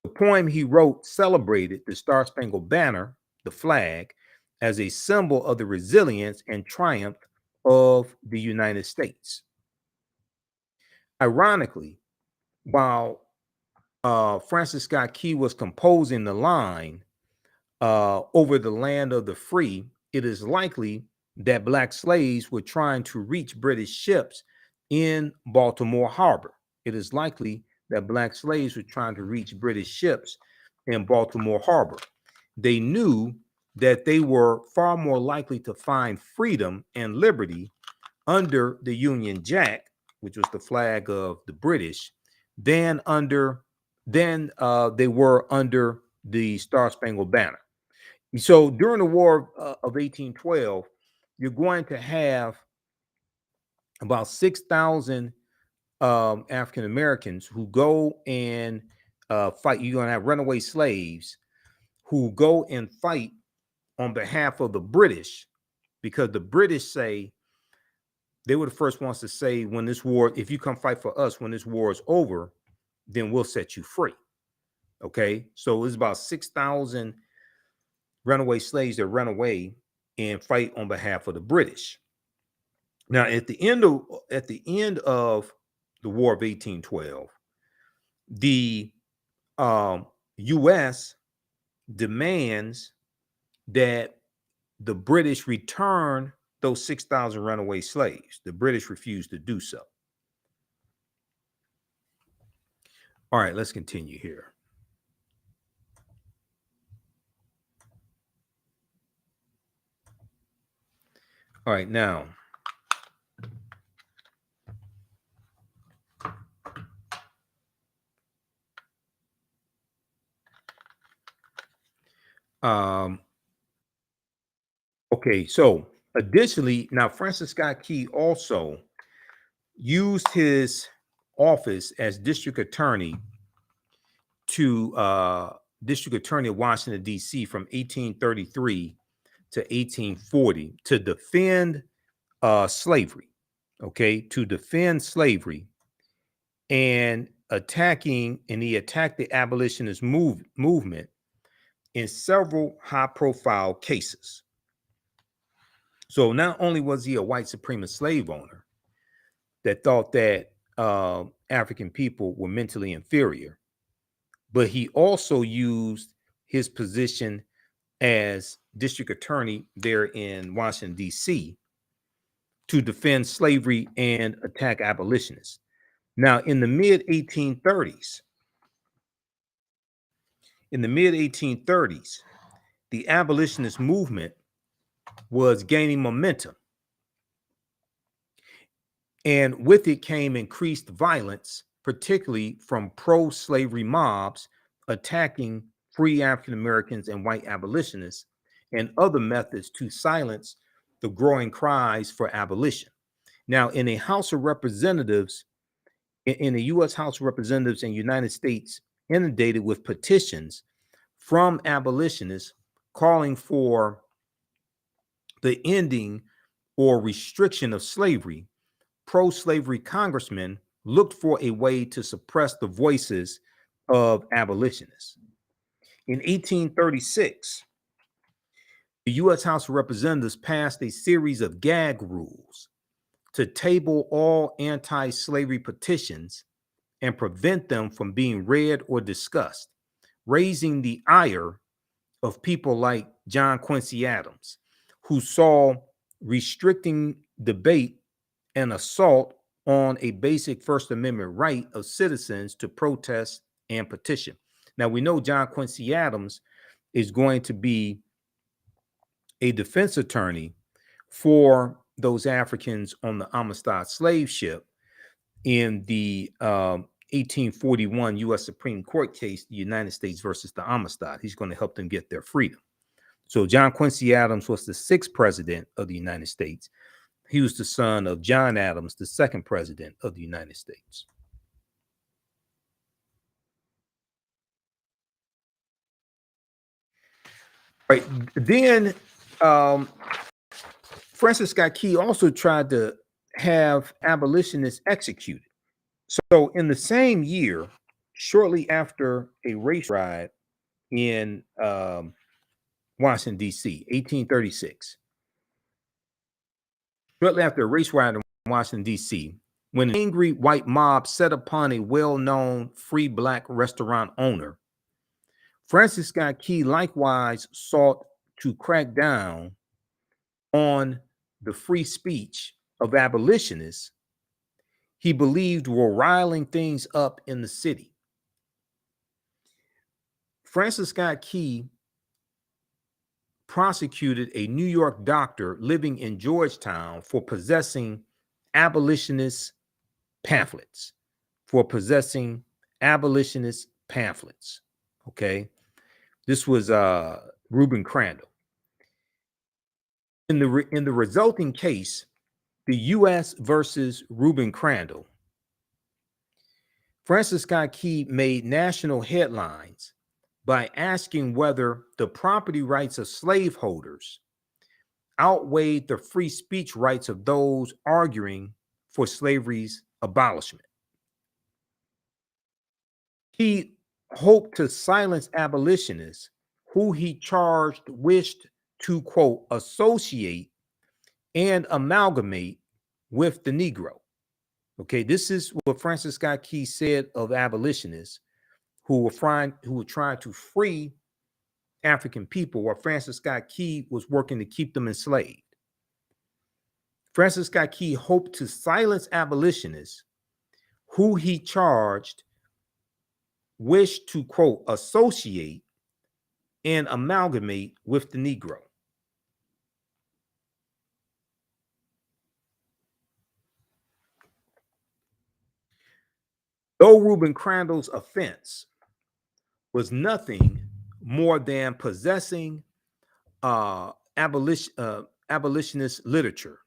The poem he wrote celebrated the Star-Spangled Banner, the flag, as a symbol of the resilience and triumph of the United States. Ironically, while Francis Scott Key was composing the line over the land of the free, it is likely that Black slaves were trying to reach British ships in Baltimore Harbor. It is likely that Black slaves were trying to reach British ships in Baltimore Harbor. They knew that they were far more likely to find freedom and liberty under the Union Jack, which was the flag of the British, than they were under the Star-Spangled Banner. So during the War of 1812, you're going to have about 6,000 African Americans who go and fight. You're going to have runaway slaves who go and fight on behalf of the British, because the British say they were the first ones to say, when this war, if you come fight for us, when this war is over, then we'll set you free. Okay, so it's about 6,000 runaway slaves that run away and fight on behalf of the British. Now, at the end of the War of 1812, the U.S. demands that the British return those 6,000 runaway slaves. The British refused to do so. All right, let's continue here. All right, now, okay, so additionally, now Francis Scott Key also used his office as district attorney of Washington, D.C. from 1833 to 1840 to defend slavery, okay, to defend slavery, and he attacked the abolitionist movement in several high-profile cases. So not only was he a white supremacist slave owner that thought that African people were mentally inferior, but he also used his position as district attorney there in Washington, D.C. to defend slavery and attack abolitionists. Now, in the mid 1830s, the abolitionist movement was gaining momentum. And with it came increased violence, particularly from pro-slavery mobs attacking free African Americans and white abolitionists, and other methods to silence the growing cries for abolition. Now, in a House of Representatives, in the U.S. House of Representatives and United States, inundated with petitions from abolitionists calling for the ending or restriction of slavery, pro-slavery congressmen looked for a way to suppress the voices of abolitionists. In 1836, the U.S. House of Representatives passed a series of gag rules to table all anti-slavery petitions and prevent them from being read or discussed, raising the ire of people like John Quincy Adams, who saw restricting debate an assault on a basic First Amendment right of citizens to protest and petition. Now, we know John Quincy Adams is going to be a defense attorney for those Africans on the Amistad slave ship in the 1841 U.S. Supreme Court case, the United States versus the Amistad. He's going to help them get their freedom. So John Quincy Adams was the 6th president of the United States. He was the son of John Adams, the 2nd president of the United States. Right. Then Francis Scott Key also tried to have abolitionists executed. So in the same year, shortly after a race riot in Washington, D.C., 1836, shortly after a race riot in Washington, D.C., when an angry white mob set upon a well-known free black restaurant owner, Francis Scott Key likewise sought to crack down on the free speech of abolitionists he believed were riling things up in the city. Francis Scott Key prosecuted a New York doctor living in Georgetown for possessing abolitionist pamphlets, Okay. This was Reuben Crandall. In the resulting case, the U.S. versus Reuben Crandall, Francis Scott Key made national headlines by asking whether the property rights of slaveholders outweighed the free speech rights of those arguing for slavery's abolishment. He hoped to silence abolitionists who he charged wished to, quote, associate and amalgamate with the Negro. Okay, this is what Francis Scott Key said of abolitionists who were trying to free African people, while Francis Scott Key was working to keep them enslaved. Francis Scott Key hoped to silence abolitionists who he charged wished to, quote, associate and amalgamate with the Negro. Though Reuben Crandall's offense was nothing more than possessing abolitionist literature,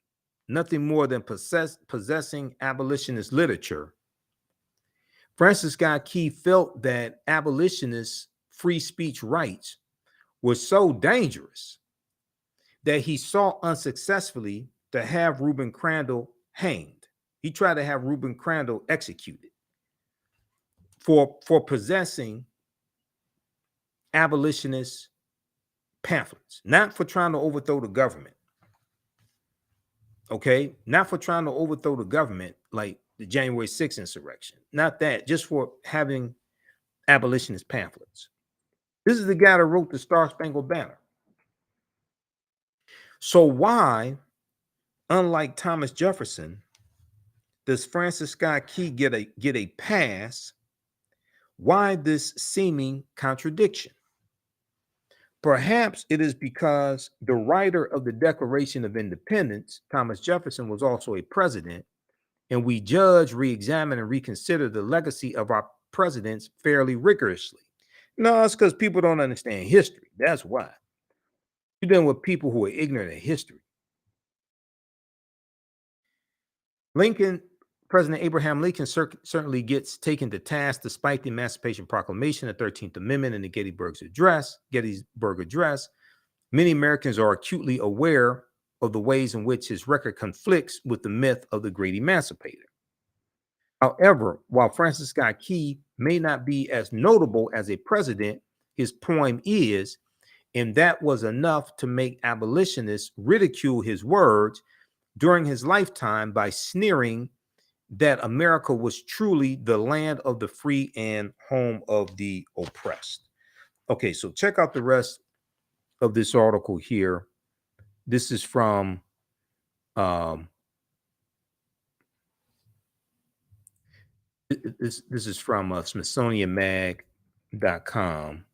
Francis Scott Key felt that abolitionist free speech rights were so dangerous that he sought unsuccessfully to have Reuben Crandall hanged. He tried to have Reuben Crandall executed for possessing abolitionist pamphlets, not for trying to overthrow the government. Okay, not for trying to overthrow the government like the January 6th insurrection. Not that, just for having abolitionist pamphlets. This is the guy that wrote the Star Spangled Banner. So why, unlike Thomas Jefferson, does Francis Scott Key get a pass? Why this seeming contradiction? Perhaps it is because the writer of the Declaration of Independence, Thomas Jefferson, was also a president, and we judge, re-examine, and reconsider the legacy of our presidents fairly rigorously. No, it's because people don't understand history. That's why. You're dealing with people who are ignorant of history. President Abraham Lincoln certainly gets taken to task despite the Emancipation Proclamation, the 13th Amendment, and the Gettysburg Address. Many Americans are acutely aware of the ways in which his record conflicts with the myth of the great emancipator. However, while Francis Scott Key may not be as notable as a president, his poem is, and that was enough to make abolitionists ridicule his words during his lifetime by sneering that America was truly the land of the free and home of the oppressed. Okay, so check out the rest of this article here. This is from this is from SmithsonianMag.com.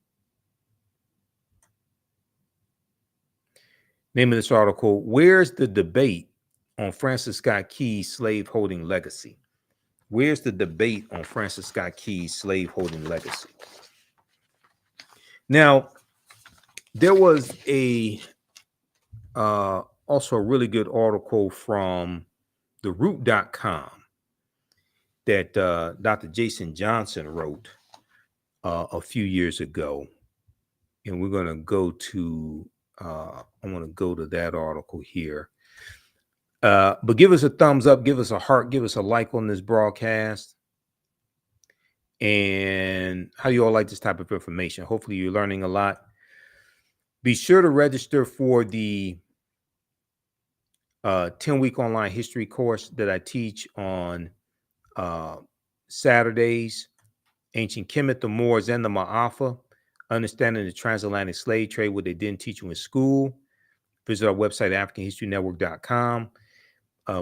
Name of this article: Where's the debate on Francis Scott Key's slaveholding legacy? Where's the debate on Francis Scott Key's slaveholding legacy? Now, there was also a really good article from theroot.com that Dr. Jason Johnson wrote a few years ago. And we're going to go to, I want to go to that article here. But give us a thumbs up, give us a heart, give us a like on this broadcast. And how you all like this type of information? Hopefully you're learning a lot. Be sure to register for the 10-week online history course that I teach on Saturdays. Ancient Kemet, the Moors, and the Ma'afa. Understanding the transatlantic slave trade, what they didn't teach you in school. Visit our website, AfricanHistoryNetwork.com.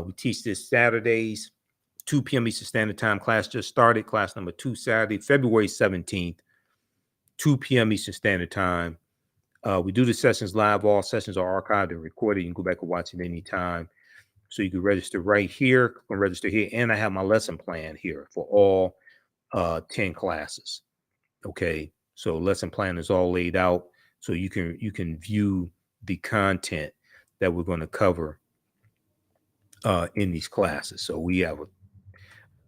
We teach this Saturdays, 2 p.m. Eastern Standard Time. Class just started. Class number 2, Saturday, February 17th, 2 p.m. Eastern Standard Time. We do the sessions live. All sessions are archived and recorded. You can go back and watch it anytime. So you can register right here. Click on register here. And I have my lesson plan here for all 10 classes. Okay. So lesson plan is all laid out. So you can view the content that we're going to cover in these classes. So we have a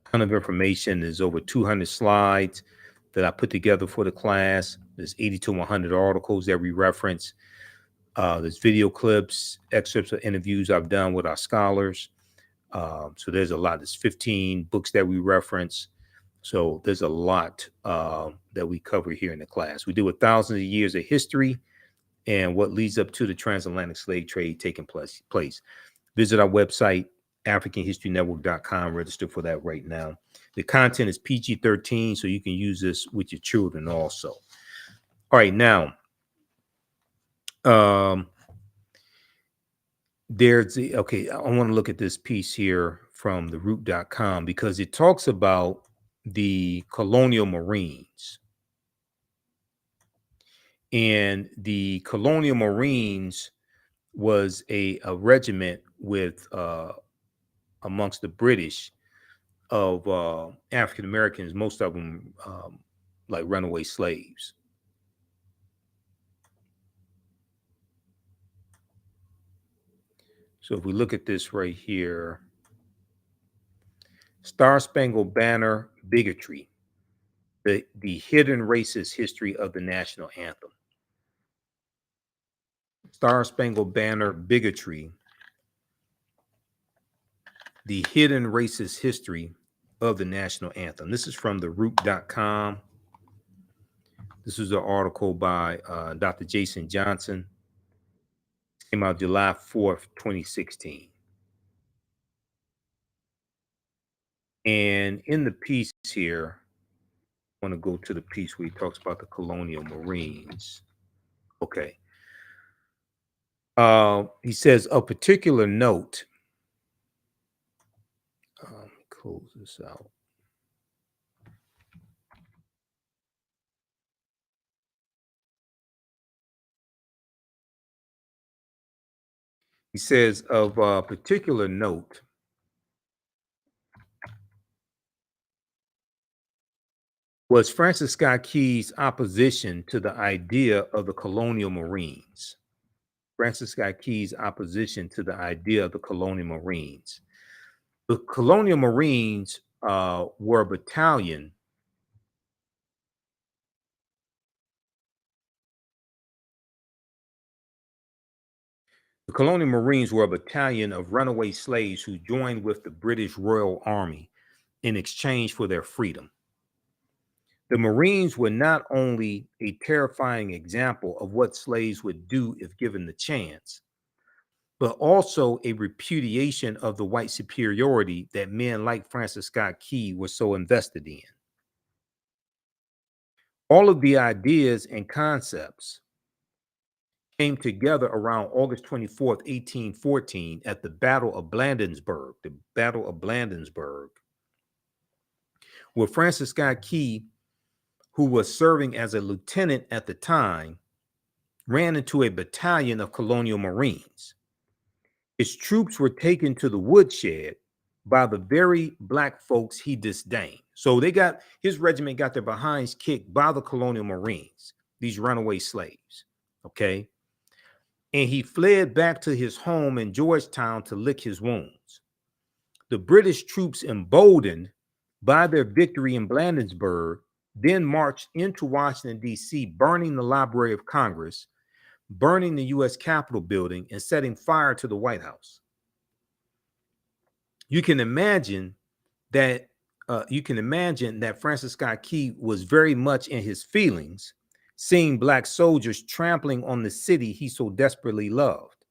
ton of information. There's over 200 slides that I put together for the class. There's 80 to 100 articles that we reference. There's video clips, excerpts of interviews I've done with our scholars. So there's a lot. There's 15 books that we reference. So there's a lot that we cover here in the class. We deal with thousands of years of history and what leads up to the transatlantic slave trade taking place. Visit our website, AfricanHistoryNetwork.com. Register for that right now. The content is PG-13, so you can use this with your children also. All right, now, okay, I want to look at this piece here from theroot.com because it talks about the colonial Marines. And the colonial Marines was a regiment with amongst the British of African Americans, most of them like runaway slaves. So if we look at this right here, Star Spangled Banner bigotry, the hidden racist history of the national anthem. Star Spangled Banner bigotry, the hidden racist history of the national anthem. This is from theroot.com. This is an article by Dr. Jason Johnson. It came out July 4th, 2016. And in the piece here, I want to go to the piece where he talks about the colonial Marines. Okay. He says, a particular note. Close this out. He says, of particular note, was Francis Scott Key's opposition to the idea of the colonial Marines. Francis Scott Key's opposition to the idea of the colonial Marines. The colonial Marines were a battalion The colonial Marines were a battalion of runaway slaves who joined with the British Royal Army in exchange for their freedom. The Marines were not only a terrifying example of what slaves would do if given the chance, but also a repudiation of the white superiority that men like Francis Scott Key were so invested in. All of the ideas and concepts came together around August 24th, 1814 at the Battle of Bladensburg, where Francis Scott Key, who was serving as a lieutenant at the time, ran into a battalion of colonial Marines. His troops were taken to the woodshed by the very black folks he disdained. So his regiment got their behinds kicked by the colonial Marines, these runaway slaves, okay? And he fled back to his home in Georgetown to lick his wounds. The British troops, emboldened by their victory in Bladensburg, then marched into Washington, D.C., burning the Library of Congress, burning the U.S. Capitol building, and setting fire to the White House. You can imagine that Francis Scott Key was very much in his feelings, seeing black soldiers trampling on the city he so desperately loved.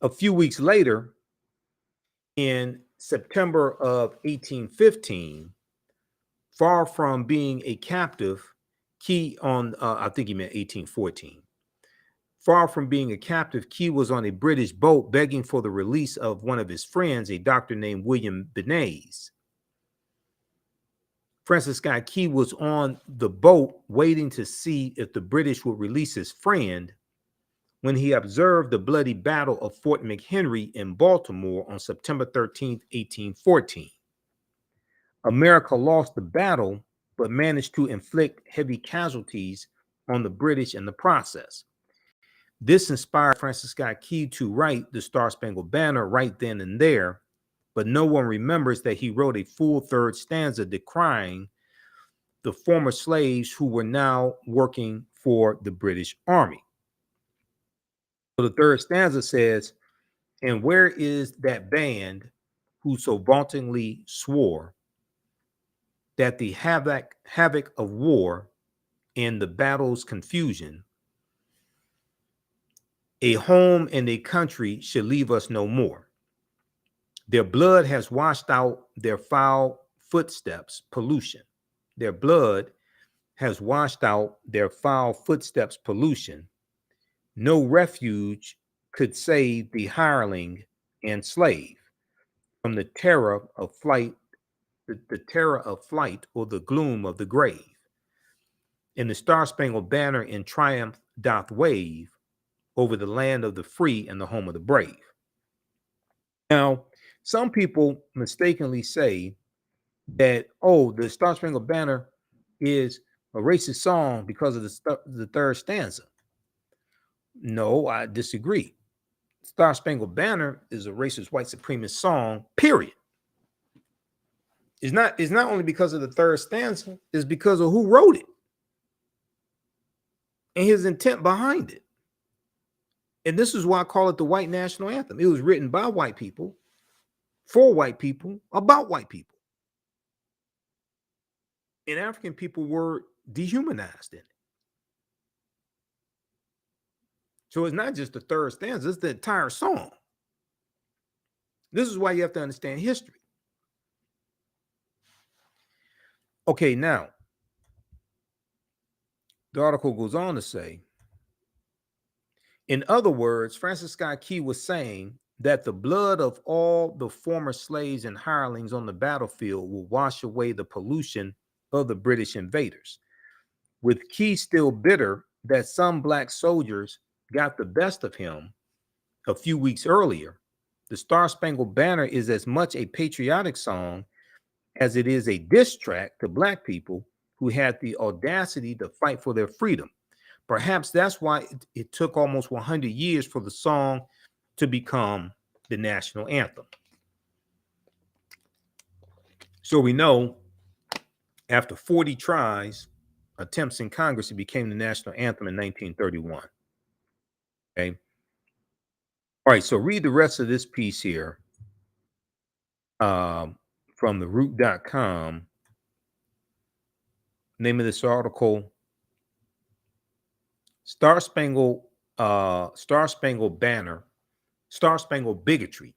A few weeks later, in September of 1815, far from being a captive, Key I think he meant 1814. Far from being a captive, Key was on a British boat begging for the release of one of his friends, a doctor named William Benes. Francis Scott Key was on the boat waiting to see if the British would release his friend when he observed the bloody battle of Fort McHenry in Baltimore on September 13th, 1814. America lost the battle, but managed to inflict heavy casualties on the British in the process. This inspired Francis Scott Key to write the Star-Spangled Banner right then and there, but no one remembers that he wrote a full third stanza decrying the former slaves who were now working for the British Army. So the third stanza says, "And where is that band who so vauntingly swore that the havoc of war and the battle's confusion, a home and a country should leave us no more. Their blood has washed out their foul footsteps, pollution. Their blood has washed out their foul footsteps, pollution. No refuge could save the hireling and slave from the terror of flight, or the gloom of the grave. And the Star-Spangled Banner in triumph doth wave over the land of the free and the home of the brave." Now, some people mistakenly say that, oh, the Star-Spangled Banner is a racist song because of the third stanza. No, I disagree. Star-Spangled Banner is a racist white supremacist song, period. It's not only because of the third stanza, it's because of who wrote it and his intent behind it. And this is why I call it the white national anthem. It was written by white people, for white people, about white people. And African people were dehumanized in it. So it's not just the third stanza, it's the entire song. This is why you have to understand history. Okay, now, the article goes on to say, in other words, Francis Scott Key was saying that the blood of all the former slaves and hirelings on the battlefield will wash away the pollution of the British invaders. With Key still bitter that some black soldiers got the best of him a few weeks earlier, the Star-Spangled Banner is as much a patriotic song as it is a diss track to black people who had the audacity to fight for their freedom. Perhaps that's why it took almost 100 years for the song to become the national anthem. So we know after 40 attempts in Congress, it became the national anthem in 1931. Okay. All right. So read the rest of this piece here from the root.com. Name of this article: Star Spangled Banner, Star Spangled Bigotry,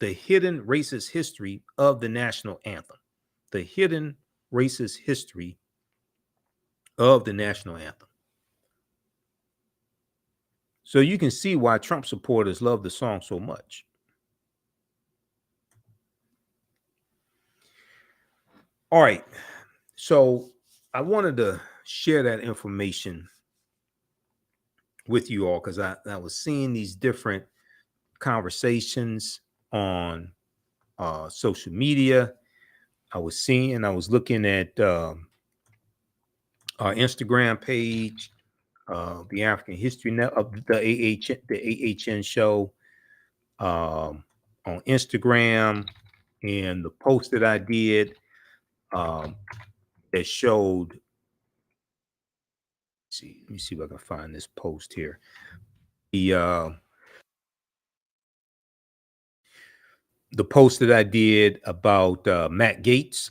the hidden racist history of the national anthem. The hidden racist history of the national anthem. So you can see why Trump supporters love the song so much. All right. So I wanted to share that information with you all because I was seeing these different conversations on social media. I was looking at our Instagram page, the African History Net of the AHN show on Instagram, and the post that I did that showed. Let me see if I can find this post here. The post that I did about Matt Gaetz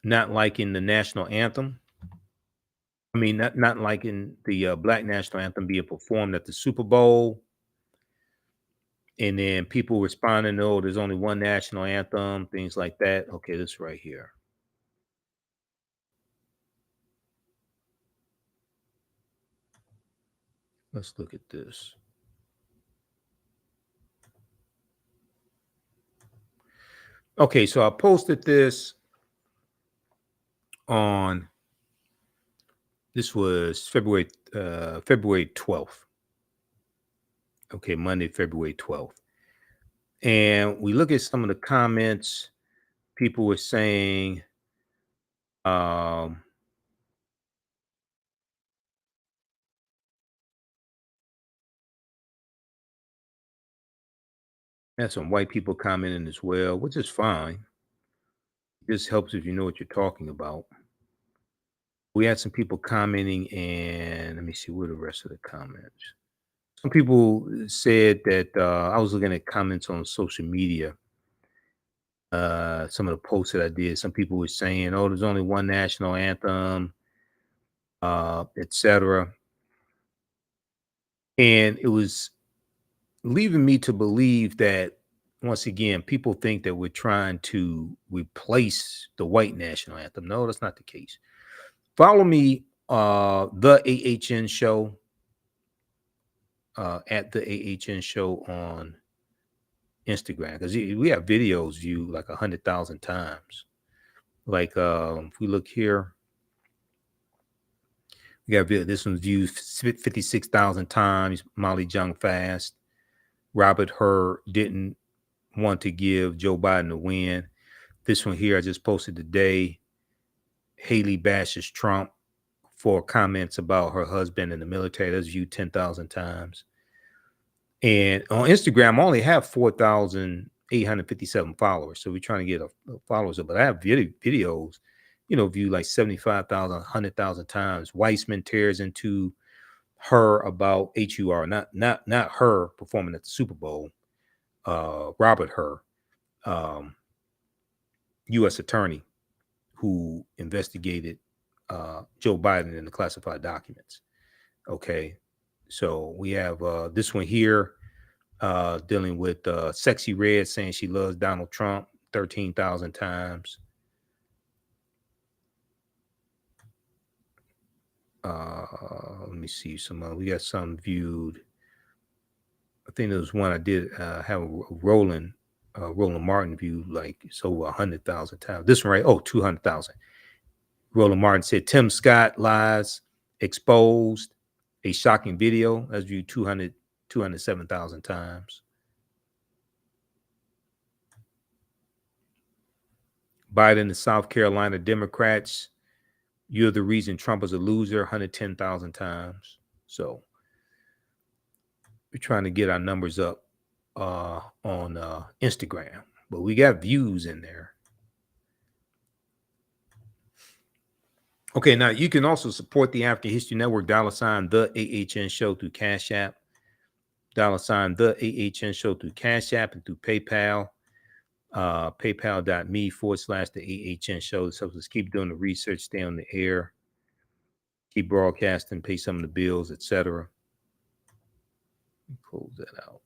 not liking the national anthem. I mean, not liking the Black national anthem being performed at the Super Bowl. And then people responding, oh, there's only one national anthem, things like that. Okay, this right here. Let's look at this. Okay, so I posted this on, this was February 12th. Okay, Monday, February 12th. And we look at some of the comments. People were saying, had some white people commenting as well, which is fine. This helps if you know what you're talking about. We had some people commenting, and let me see what are the rest of the comments. Some people said that I was looking at comments on social media. Some of the posts that I did, some people were saying, "Oh, there's only one national anthem," etc. And it was leaving me to believe that, once again, people think that we're trying to replace the white national anthem. No, that's not the case. Follow me, the AHN show, at the AHN show on Instagram, because we have videos viewed like 100,000 times. Like if we look here, we got this one's viewed 56,000 times. Molly Jung Fast. Robert Hur didn't want to give Joe Biden a win. This one here I just posted today. Haley bashes Trump for comments about her husband in the military. That's viewed 10,000 times. And on Instagram, I only have 4,857 followers. So we're trying to get followers up. But I have videos, viewed like 75,000, 100,000 times. Weissman tears into her about HUR, not her performing at the Super Bowl. Robert Hur, U.S. attorney who investigated Joe Biden in the classified documents. Okay, so we have this one here dealing with Sexy Red saying she loves Donald Trump 13,000 times. Let me see some. We got some viewed. I think there was one I did have a Roland Martin viewed like it's over 100,000 times. This one, right? Oh, 200,000. Roland Martin said Tim Scott lies exposed, a shocking video. That's viewed 207,000 times. Biden and South Carolina Democrats, you're the reason Trump is a loser, 110,000 times. So we're trying to get our numbers up on Instagram, but we got views in there. Okay, now you can also support the African History Network, $ the AHN show, through Cash App. $ the AHN show through Cash App and through PayPal. PayPal.me/the AHN show. This helps us keep doing the research, stay on the air, keep broadcasting, pay some of the bills, etc. Close that out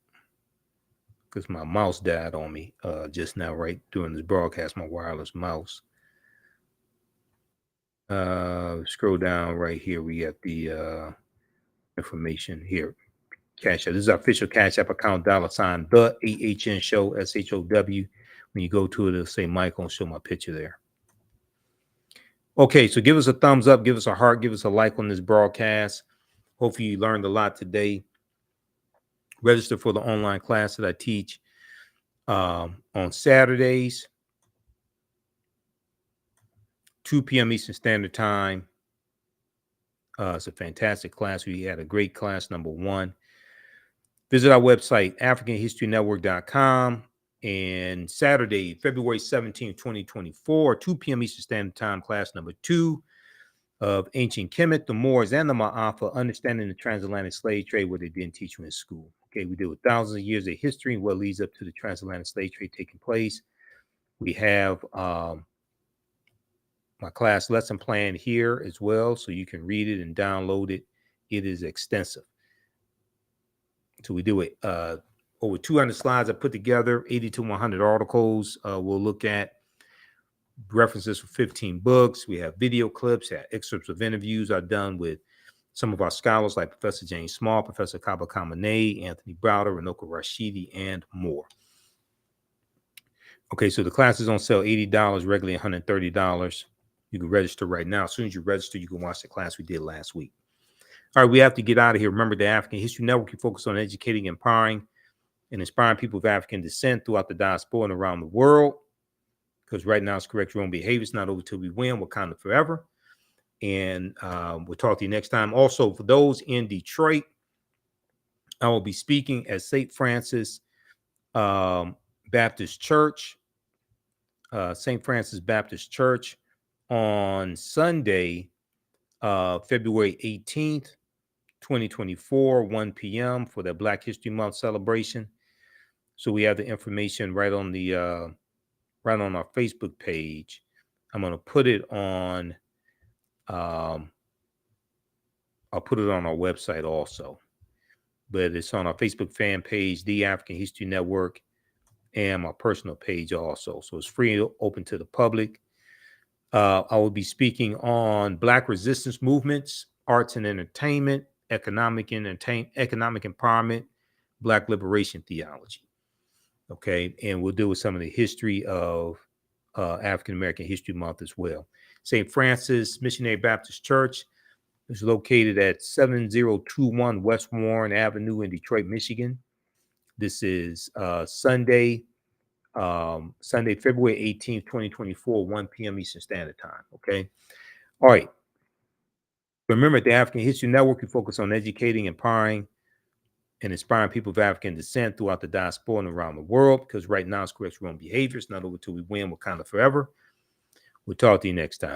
because my mouse died on me just now, right during this broadcast. My wireless mouse. Scroll down right here. We have the information here. Cash App. This is our official Cash App account. $ the AHN show, SHOW. When you go to it, it'll say Michael and show my picture there. Okay, so give us a thumbs up, give us a heart, give us a like on this broadcast. Hopefully you learned a lot today. Register for the online class that I teach on Saturdays, 2 p.m. Eastern Standard Time. It's a fantastic class. We had a great class, number one. Visit our website, AfricanHistoryNetwork.com. And Saturday, February 17, 2024, 2 p.m. Eastern Standard Time, class number 2 of Ancient Kemet, the Moors, and the Ma'afa, Understanding the Transatlantic Slave Trade, what they didn't teach you in school. Okay, we deal with thousands of years of history and what leads up to the transatlantic slave trade taking place. We have my class lesson plan here as well, so you can read it and download it. It is extensive. So we do it. Over 200 slides I put together, 80 to 100 articles. We'll look at references for 15 books. We have video clips, excerpts of interviews I've done with some of our scholars like Professor James Small, Professor Kaba Kamene, Anthony Browder, Renoka Rashidi, and more. Okay, so the class is on sale, $80, regularly $130. You can register right now. As soon as you register, you can watch the class we did last week. All right, we have to get out of here. Remember, the African History Network, you focus on educating, empowering, and inspiring people of African descent throughout the diaspora and around the world. Because right now it's correct your own behavior. It's not over till we win. Wakanda forever. And we'll talk to you next time. Also, for those in Detroit, I will be speaking at St. Francis Baptist Church. St. Francis Baptist Church on Sunday, February 18th, 2024, 1 p.m. for the Black History Month celebration. So we have the information right on the right on our Facebook page. I'm going to put it on. I'll put it on our website also, but it's on our Facebook fan page, The African History Network, and my personal page also. So it's free and open to the public. I will be speaking on Black resistance movements, arts and entertainment, economic empowerment, Black liberation theology. Okay, and we'll deal with some of the history of African American History Month as well. St. Francis Missionary Baptist Church is located at 7021 West Warren Avenue in Detroit, Michigan. This is Sunday, February 18th, 2024, 1 p.m. Eastern Standard Time. Okay. All right. Remember, at the African History Network, we focus on educating, empowering, and inspiring people of African descent throughout the diaspora and around the world. Because right now it's correct your own behavior. It's not over till we win. Wakanda forever. We'll talk to you next time.